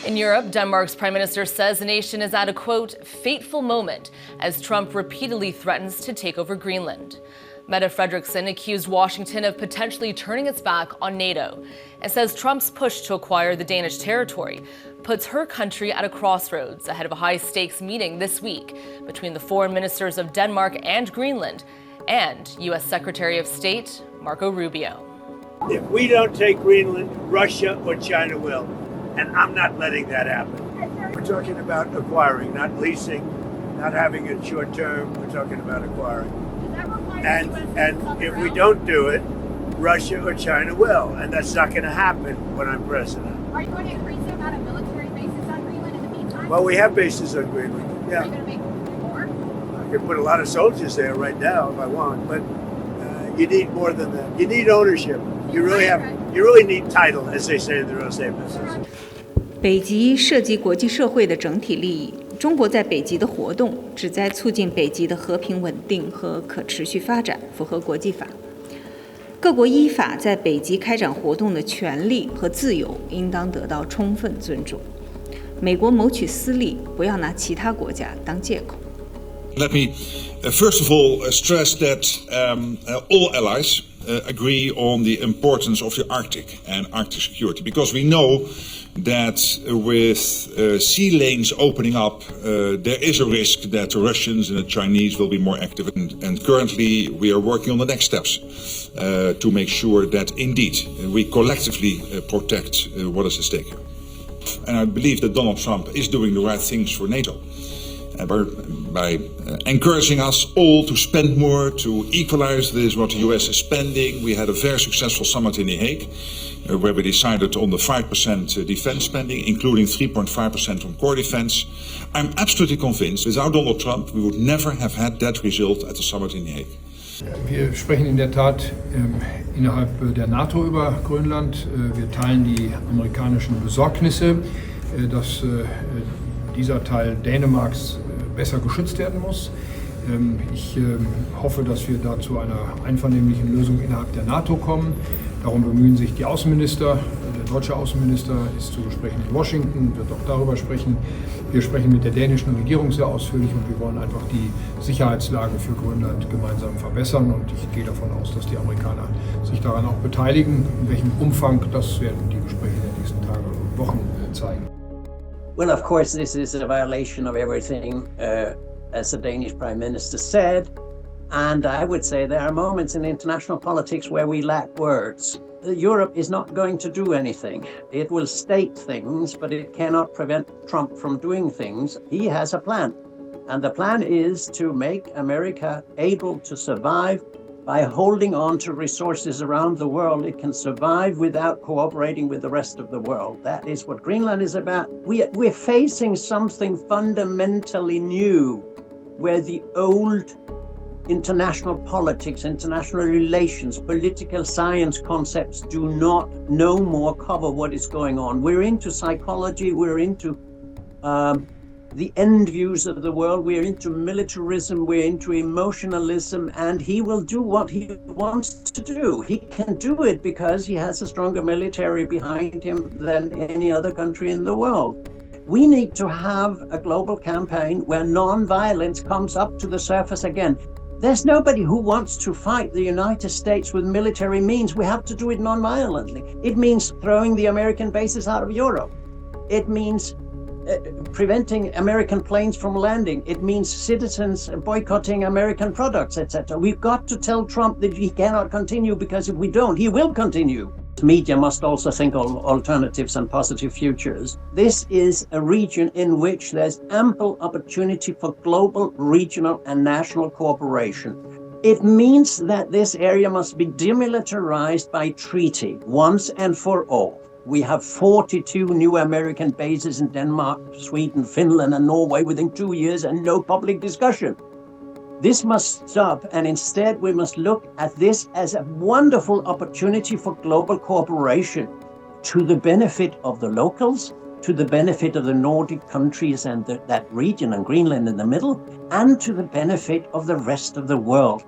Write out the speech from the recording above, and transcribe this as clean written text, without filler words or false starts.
In Europe, Denmark's prime minister says the nation is at a, quote, fateful moment as Trump repeatedly threatens to take over Greenland. Mette Frederiksen accused Washington of potentially turning its back on NATO and says Trump's push to acquire the Danish territory puts her country at a crossroads ahead of a high-stakes meeting this week between the foreign ministers of Denmark and Greenland and U.S. Secretary of State Marco Rubio. If we don't take Greenland, Russia or China will. And I'm not letting that happen. We're talking about acquiring, not leasing, not having it short term. We're talking about acquiring. And if we don't do it, Russia or China will. And that's not going to happen when I'm president. Are you going to increase the amount of military bases on Greenland in the meantime? Well, we have bases on Greenland. Yeah. Are you going to make more? I could put a lot of soldiers there right now if I want, but you need more than that. You need ownership. You really need title, as they say in the real estate business. 北极涉及国际社会的整体利益，中国在北极的活动旨在促进北极的和平稳定和可持续发展，符合国际法。各国依法在北极开展活动的权利和自由应当得到充分尊重。美国谋取私利，不要拿其他国家当借口。Let me first of all stress that all allies agree on the importance of the Arctic and Arctic security, because we know that with sea lanes opening up, there is a risk that the Russians and the Chinese will be more active. And currently we are working on the next steps to make sure that indeed we collectively protect what is at stake here. And I believe that Donald Trump is doing the right things for NATO. By encouraging us all to spend more, to equalize this, what the US is spending. We had a very successful summit in The Hague, where we decided on the 5% defense spending, including 3.5% on core defense. I'm absolutely convinced without Donald Trump, we would never have had that result at the summit in The Hague. Wir sprechen in der Tat innerhalb der NATO über Grönland. Wir teilen die amerikanischen Besorgnisse, dass dieser Teil Dänemarks besser geschützt werden muss. Ich hoffe, dass wir da zu einer einvernehmlichen Lösung innerhalb der NATO kommen. Darum bemühen sich die Außenminister. Der deutsche Außenminister ist zu Gesprächen in Washington, wird auch darüber sprechen. Wir sprechen mit der dänischen Regierung sehr ausführlich und wir wollen einfach die Sicherheitslage für Grönland gemeinsam verbessern. Und ich gehe davon aus, dass die Amerikaner sich daran auch beteiligen. In welchem Umfang, das werden die Gespräche der nächsten Tage und Wochen zeigen. Well, of course, this is a violation of everything, as the Danish Prime Minister said. And I would say there are moments in international politics where we lack words. Europe is not going to do anything. It will state things, but it cannot prevent Trump from doing things. He has a plan. And the plan is to make America able to survive by holding on to resources around the world. It can survive without cooperating with the rest of the world. That is what Greenland is about. We're facing something fundamentally new, where the old international politics, international relations, political science concepts do not no more cover what is going on. We're into psychology, we're into the end views of the world, we're into militarism, we're into emotionalism, and he will do what he wants to do. He can do it because he has a stronger military behind him than any other country in the world. We need to have a global campaign where non-violence comes up to the surface again. There's nobody who wants to fight the United States with military means. We have to do it non-violently. It means throwing the American bases out of Europe. It means preventing American planes from landing. It means citizens boycotting American products, etc. We've got to tell Trump that he cannot continue, because if we don't, he will continue. Media must also think of alternatives and positive futures. This is a region in which there's ample opportunity for global, regional, and national cooperation. It means that this area must be demilitarized by treaty once and for all. We have 42 new American bases in Denmark, Sweden, Finland, and Norway within 2 years, and no public discussion. This must stop, and instead we must look at this as a wonderful opportunity for global cooperation to the benefit of the locals, to the benefit of the Nordic countries and that region and Greenland in the middle, and to the benefit of the rest of the world.